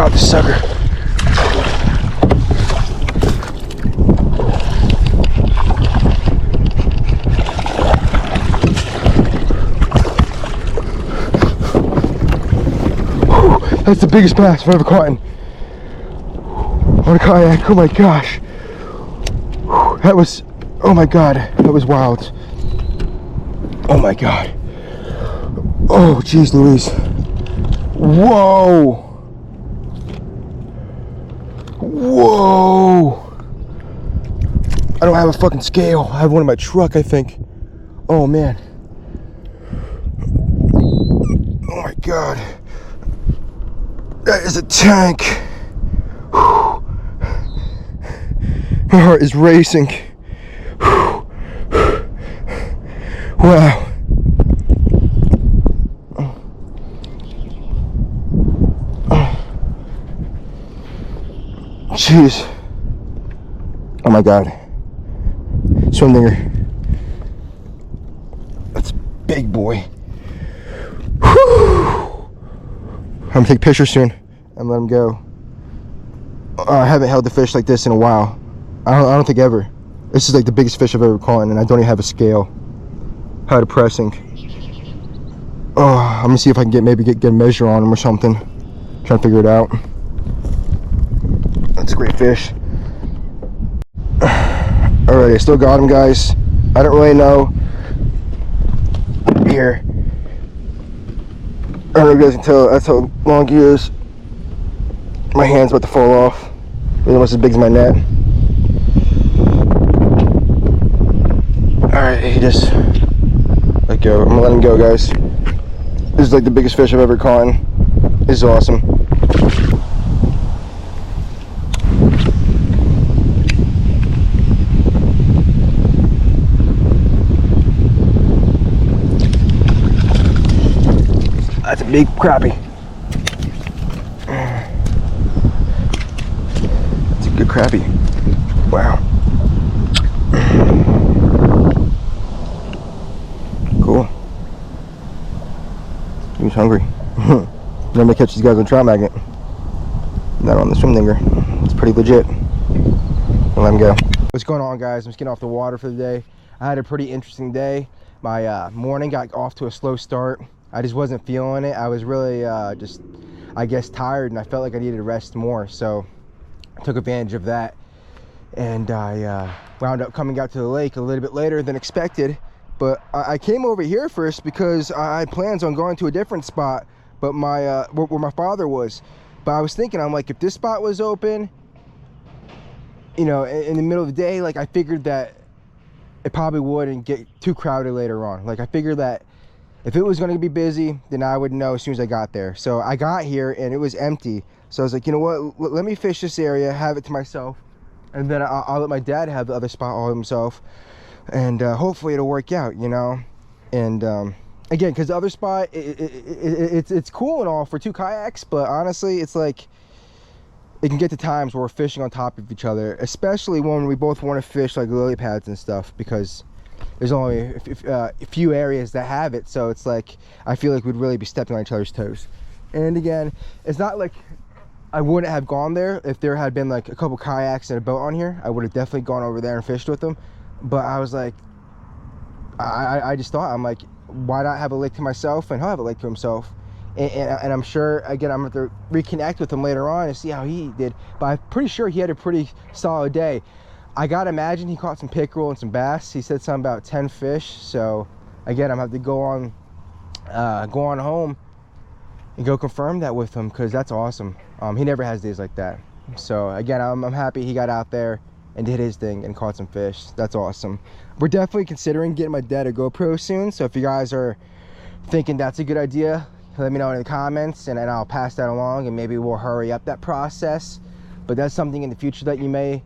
got this sucker. That's the biggest bass I've ever caught on a kayak. Oh my gosh. That was, oh my god, that was wild. Oh my god. Oh jeez Louise. Whoa. Whoa. I don't have a fucking scale. I have one in my truck, I think. Oh man. Oh my god. That is a tank. Whew. My heart is racing. Whew. Wow. Jeez. Oh my god. Swim dinger. That's a big boy. Whew. I'm gonna take a picture soon and let him go. I haven't held the fish like this in a while. I don't think ever. This is like the biggest fish I've ever caught, and I don't even have a scale. How depressing. Oh, I'm gonna see if I can get a measure on him or something. Trying to figure it out. That's a great fish. Alright, I still got him, guys. I don't really know. Here. I don't know if you guys can tell, that's how long he is. My hand's about to fall off. It's almost as big as my net. Alright, he just let go. I'm gonna let him go, guys. This is like the biggest fish I've ever caught. This is awesome. That's a big crappie. That's a good crappie. Wow. Cool. He was hungry. Normally catch these guys on trout magnet. Not on the swim dinger. It's pretty legit. I'll let him go. What's going on, guys? I'm just getting off the water for the day. I had a pretty interesting day. My morning got off to a slow start. I just wasn't feeling it. I was really just, I guess, tired, and I felt like I needed to rest more. So I took advantage of that, and I wound up coming out to the lake a little bit later than expected. But I came over here first because I had plans on going to a different spot, but where my father was. But I was thinking, I'm like, if this spot was open, you know, in the middle of the day, like, I figured that it probably wouldn't get too crowded later on. Like, I figured that if it was going to be busy, then I would know as soon as I got there. So I got here and it was empty. So I was like, you know what? Let me fish this area, have it to myself, and then I'll let my dad have the other spot all himself, and hopefully it'll work out, you know. And again, because the other spot, it's cool and all for two kayaks, but honestly, it's like it can get to times where we're fishing on top of each other, especially when we both want to fish like lily pads and stuff, because there's only a few areas that have it. So it's like, I feel like we'd really be stepping on each other's toes. And again, it's not like I wouldn't have gone there if there had been like a couple kayaks and a boat on here. I would have definitely gone over there and fished with them. But I was like, I just thought, I'm like, why not have a lake to myself and he'll have a lake to himself? And I'm sure, again, I'm going to reconnect with him later on and see how he did. But I'm pretty sure he had a pretty solid day. I gotta imagine he caught some pickerel and some bass. He said something about 10 fish. So again, I'm gonna have to go on home and go confirm that with him, because that's awesome. He never has days like that. So again, I'm happy he got out there and did his thing and caught some fish. That's awesome. We're definitely considering getting my dad a GoPro soon. So if you guys are thinking that's a good idea, let me know in the comments, and I'll pass that along, and maybe we'll hurry up that process. But that's something in the future that you may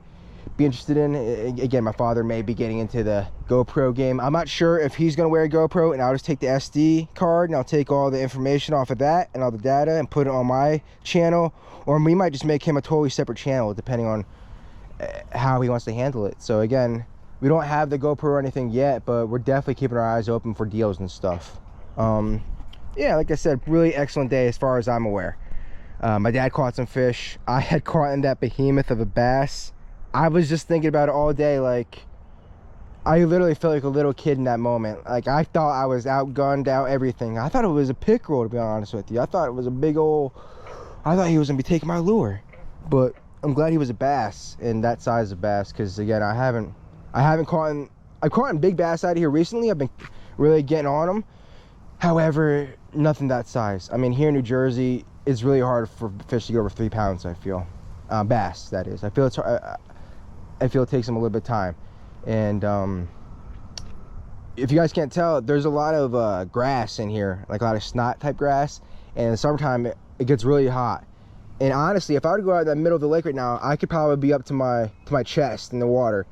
be interested in. Again, my father may be getting into the GoPro game. I'm not sure if he's going to wear a GoPro and I'll just take the SD card and I'll take all the information off of that and all the data and put it on my channel, or we might just make him a totally separate channel depending on how he wants to handle it. So again, we don't have the GoPro or anything yet, but we're definitely keeping our eyes open for deals and stuff. Yeah, like I said, really excellent day as far as I'm aware. My dad caught some fish. I had caught in that behemoth of a bass. I was just thinking about it all day. Like, I literally felt like a little kid in that moment. Like, I thought I was outgunned, out everything. I thought it was a pickerel, to be honest with you. I thought it was a big old, I thought he was gonna be taking my lure. But I'm glad he was a bass, and that size of bass, because again, I haven't caught in, I've caught in big bass out of here recently. I've been really getting on them. However, nothing that size. I mean, here in New Jersey, it's really hard for fish to get over 3 pounds, I feel. Bass, that is. I feel it's I feel it takes them a little bit of time. And if you guys can't tell, there's a lot of grass in here, like a lot of snot type grass. And in the summertime, it gets really hot. And honestly, if I were to go out in the middle of the lake right now, I could probably be up to my chest in the water.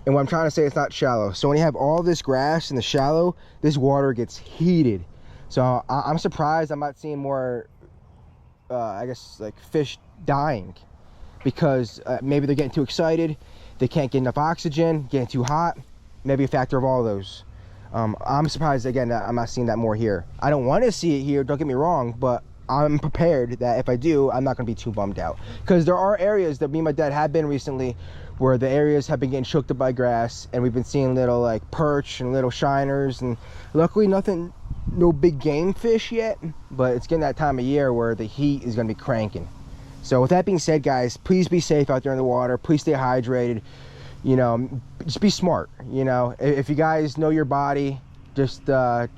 And what I'm trying to say, it's not shallow. So when you have all this grass in the shallow, this water gets heated. So I'm surprised I'm not seeing more, I guess, like fish dying, because maybe they're getting too excited, they can't get enough oxygen, getting too hot, maybe a factor of all those. I'm surprised again that I'm not seeing that more here. I don't want to see it here, don't get me wrong, but I'm prepared that if I do, I'm not going to be too bummed out, because there are areas that me and my dad have been recently where the areas have been getting choked up by grass, and we've been seeing little like perch and little shiners, and luckily no big game fish yet, but it's getting that time of year where the heat is going to be cranking. So with that being said, guys, please be safe out there in the water. Please stay hydrated. You know, just be smart. You know, if you guys know your body, just try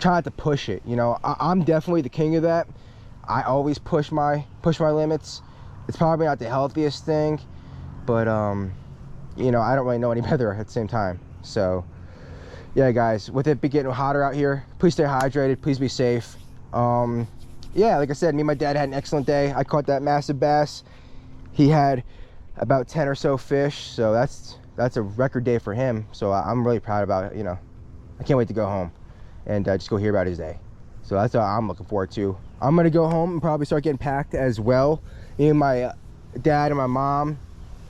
not to push it. You know, I'm definitely the king of that. I always push my limits. It's probably not the healthiest thing, but you know, I don't really know any better at the same time. So yeah, guys, with it be getting hotter out here, please stay hydrated, please be safe. Yeah, like I said, me and my dad had an excellent day. I caught that massive bass. He had about 10 or so fish, so that's a record day for him. So I'm really proud about it. You know, I can't wait to go home and just go hear about his day. So that's what I'm looking forward to. I'm gonna go home and probably start getting packed as well. Me and my dad and my mom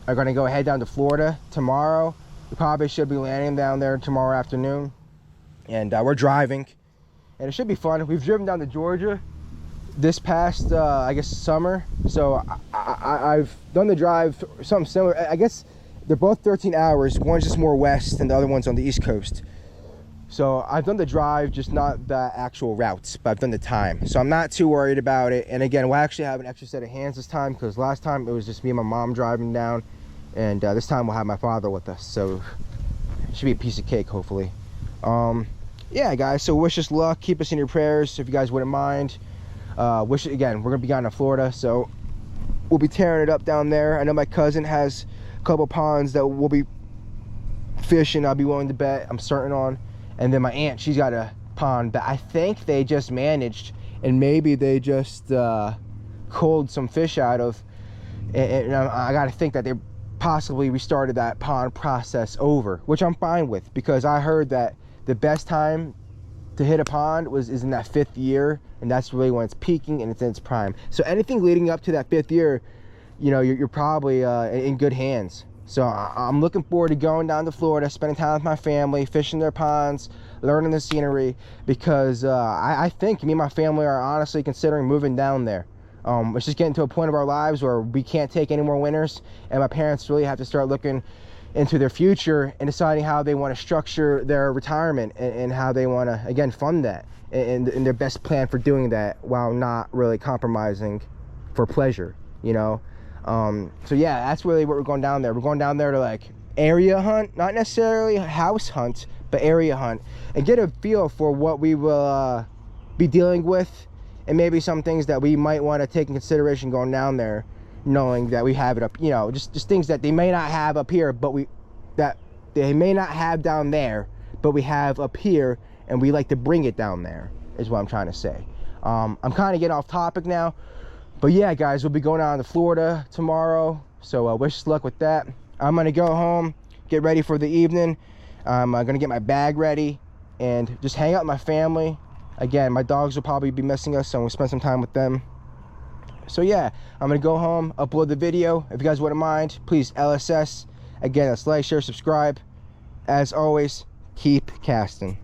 are gonna go head down to Florida tomorrow. We probably should be landing down there tomorrow afternoon, and we're driving, and it should be fun. We've driven down to Georgia this past I guess summer, so I've done the drive, something similar. I guess they're both 13 hours. One's just more west and the other one's on the East Coast. So I've done the drive, just not the actual routes, but I've done the time, so I'm not too worried about it. And again, we'll actually have an extra set of hands this time, because last time it was just me and my mom driving down, and this time we'll have my father with us, so it should be a piece of cake, hopefully. Yeah, guys, so wish us luck, keep us in your prayers if you guys wouldn't mind. Again, we're gonna be going to Florida, so we'll be tearing it up down there. I know my cousin has a couple ponds that we'll be fishing, I'll be willing to bet, I'm certain on. And then my aunt, she's got a pond that I think they just managed, and maybe they just culled some fish out of, and I gotta think that they possibly restarted that pond process over, which I'm fine with, because I heard that the best time to hit a pond is in that 5th year, and that's really when it's peaking and it's in its prime. So anything leading up to that 5th year, you know, you're probably in good hands. So I'm looking forward to going down to Florida, spending time with my family, fishing their ponds, learning the scenery, because I think me and my family are honestly considering moving down there. It's just getting to a point of our lives where we can't take any more winters, and my parents really have to start looking into their future and deciding how they want to structure their retirement, and how they want to, again, fund that, and their best plan for doing that while not really compromising for pleasure, you know. So yeah, that's really what we're going down there. We're going down there to like area hunt, not necessarily house hunt, but area hunt, and get a feel for what we will be dealing with, and maybe some things that we might want to take in consideration going down there, knowing that we have it up, you know, just things that they may not have up here, but that they may not have down there, but we have up here, and we like to bring it down there, is what I'm trying to say. I'm kind of getting off topic now, but yeah, guys, we'll be going down to Florida tomorrow, so wish us luck with that. I'm gonna go home, get ready for the evening. I'm gonna get my bag ready and just hang out with my family. Again, my dogs will probably be missing us, so I'm gonna spend some time with them. So yeah, I'm gonna go home, upload the video. If you guys wouldn't mind, please LSS. Again, that's like, share, subscribe. As always, keep casting.